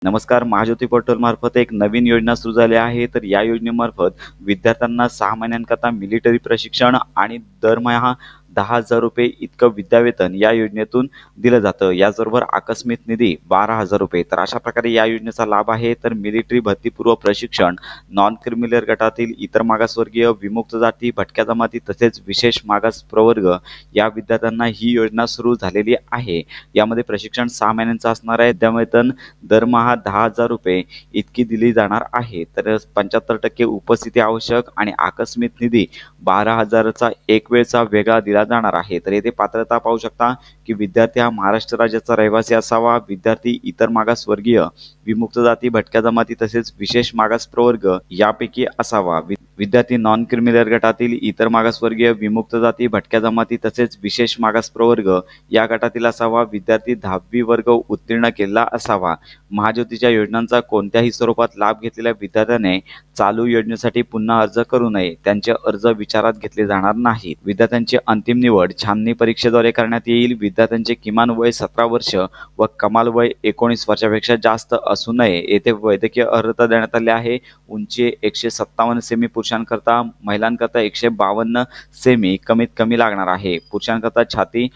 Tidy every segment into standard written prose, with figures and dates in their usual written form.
नमस्कार. महाज्योती पोर्टल मार्फत एक नवीन योजना सुरू झाली आहे. तर या योजनेमार्फत विद्यार्थ्यांना 6 महिन्यांकरता मिलिटरी प्रशिक्षण आणि दरमहा ₹10,000 इतकं विद्यावेतन या योजनेतून दिलं जातं. याचबरोबर आकस्मिक निधी ₹12,000. तर अशा प्रकारे या योजनेचा लाभ आहे. तर मिलिटरी भरतीपूर्व प्रशिक्षण, नॉन क्रिमिनल गटातील इतर मागासवर्गीय, विमुक्त जाती, भटक्या जमाती तसेच विशेष मागास प्रवर्ग या विद्यार्थ्यांना ही योजना सुरू झालेली आहे. यामध्ये प्रशिक्षण 6 महिन्यांचं असणार आहे. विद्यावेतन दरमहा ₹10,000 इतकी दिली जाणार आहे. तर 75% उपस्थिती आवश्यक आणि आकस्मिक निधी 12,000चा एक वेळचा वेगळा दिला जाणार आहे. तर येथे पात्रता पाहू शकता की विद्यार्थी हा महाराष्ट्र राज्याचा रहिवासी असावा, विद्यार्थी इतर मागासवर्गीय, विमुक्त जाती, भटक्या जमाती तसेच विशेष मागास प्रवर्ग यापैकी असावा, विद्यार्थी नॉन क्रिमिनल गटातील इतर मागासवर्गीय, विमुक्त जाती, भटक्या जमाती तसेच विशेष मागास प्रवर्ग या गटातील असावा, विद्यार्थी 10वी वर्ग उत्तीर्ण केलेला असावा. महाज्योतीच्या योजनांचा कोणत्याही स्वरूपात लाभ घेतलेल्या विद्यार्थ्याने चालू योजनेसाठी पुन्हा अर्ज करू नये. त्यांचे अर्ज विचारात घेतले जाणार नाहीत. विद्यार्थ्यांची अंतिम निवड छाननी परीक्षेद्वारे करण्यात येईल. विद्यार्थ्यांचे किमान वय 17 वर्ष व कमाल वय 19 वर्षापेक्षा जास्त असू नये. येथे वैद्यकीय अर्हता देण्यात आली आहे. उंची 157 सेमी पुरुषांकरता, महिलांकरता 152 सेमी कमीत कमी लागणार आहे. पुरुषांकरता छाती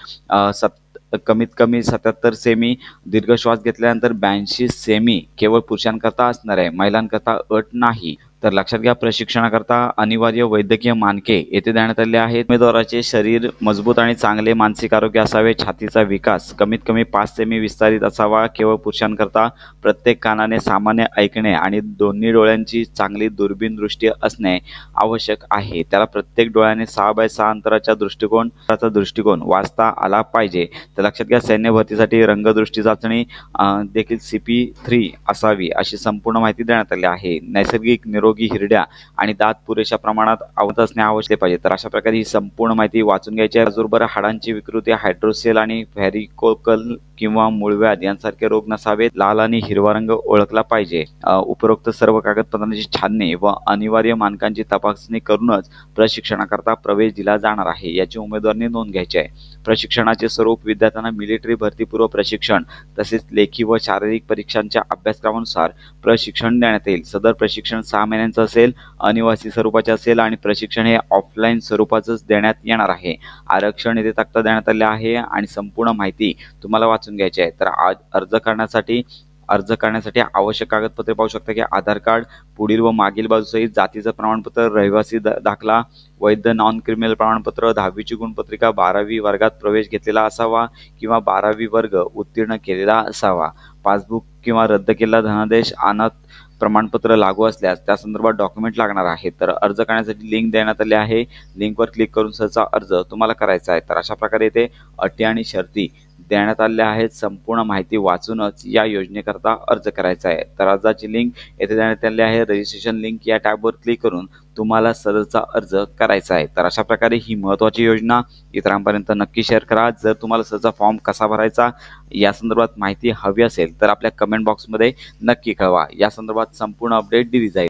कमीत कमी 77 सेमी, दीर्घ श्वास घेतल्यानंतर 82 सेमी केवळ पुरुषांकरता असणार आहे. महिलांकरता अट नाही. तर लक्षात घ्या, प्रशिक्षणाकरता अनिवार्य वैद्यकीय मानके येथे देण्यात आले आहेत. उमेदवाराचे शरीर मजबूत आणि चांगले मानसिक आरोग्य असावे. छातीचा विकास कमीत कमी 5 सेमी विस्तारित असावा. केवळ पुरुषांकरता प्रत्येक कानाने सामान्य ऐकणे आणि दोन्ही डोळ्यांची चांगली दुर्बीण दृष्टी असणे आवश्यक आहे. त्याला प्रत्येक डोळ्याने 6x6 अंतराचा दृष्टिकोन वाचता आला पाहिजे. तर लक्षात घ्या, सैन्य भरतीसाठी रंगदृष्टी चाचणी देखील CP3 असावी अशी संपूर्ण माहिती देण्यात आली आहे. नैसर्गिक निरोगी हिरड्या आणि दात पुरेशा प्रमाणात आवत असणे आवश्यक पाहिजे. तर अशा प्रकारे ही संपूर्ण माहिती वाचून घ्यायची आहे. त्याचबरोबर हाडांची विकृती, हायड्रोसेल आणि व्हॅरिकोकल किंवा मूळव्याध यांसारखे रोग नसावेत. लाल आणि हिरवा रंग ओळखला पाहिजे. उपरोक्त सर्व कागदपत्रांची छाननी व अनिवार्य मानकांची तपासणी करूनच प्रशिक्षणाकरता प्रवेश दिला जाणार आहे. याची उमेदवारांनी नोंद घ्यायची आहे. प्रशिक्षणाचे स्वरूप विद्यार्थ्यांना मिलिटरी भरतीपूर्व प्रशिक्षण तसेच लेखी व शारीरिक परीक्षांच्या अभ्यासक्रमानुसार प्रशिक्षण देण्यात येईल. सदर प्रशिक्षण 6 महिन्यांचं असेल, अनिवासी स्वरूपाचे असेल आणि प्रशिक्षण हे ऑफलाईन स्वरूपाचंच देण्यात येणार आहे. आरक्षण येथे तक्ता देण्यात आले आहे आणि संपूर्ण माहिती तुम्हाला वाचून घ्यायची आहे. तर अर्ज करण्यासाठी आवश्यक कागदपत्रे पाहू शकता की आधार कार्ड पुढील व मागील बाजूसहित, जातीचं प्रमाणपत्र, रहिवासी दाखला, वैध नॉन क्रिमिनल प्रमाणपत्र, 10वीची गुणपत्रिका, 12वी वर्गात प्रवेश घेतलेला असावा किंवा 12वी वर्ग उत्तीर्ण केलेला असावा, पासबुक किंवा रद्द केलेला धनादेश, अनाथ प्रमाणपत्र लागू असल्यास त्या संदर्भात डॉक्युमेंट लागणार आहे. तर अर्ज करण्यासाठी लिंक देण्यात आली आहे. लिंकवर क्लिक करून सहसा अर्ज तुम्हाला करायचा आहे. तर अशा प्रकारे इथे अटी आणि शर्ती देण्यात आल्या आहेत. संपूर्ण माहिती वाचूनच या योजनेकरता अर्ज करायचा आहे. तर अर्जाची लिंक येथे देण्यात आली आहे. रजिस्ट्रेशन लिंक या टॅबवर क्लिक करून तुम्हाला सहजचा अर्ज करायचा आहे. तर अशा प्रकारे ही महत्त्वाची योजना इतरांपर्यंत नक्की शेअर करा. जर तुम्हाला सहजचा फॉर्म कसा भरायचा या संदर्भात माहिती हवी असेल तर आपल्या कमेंट बॉक्समध्ये नक्की कळवा. या संदर्भात संपूर्ण अपडेट दिली जाईल.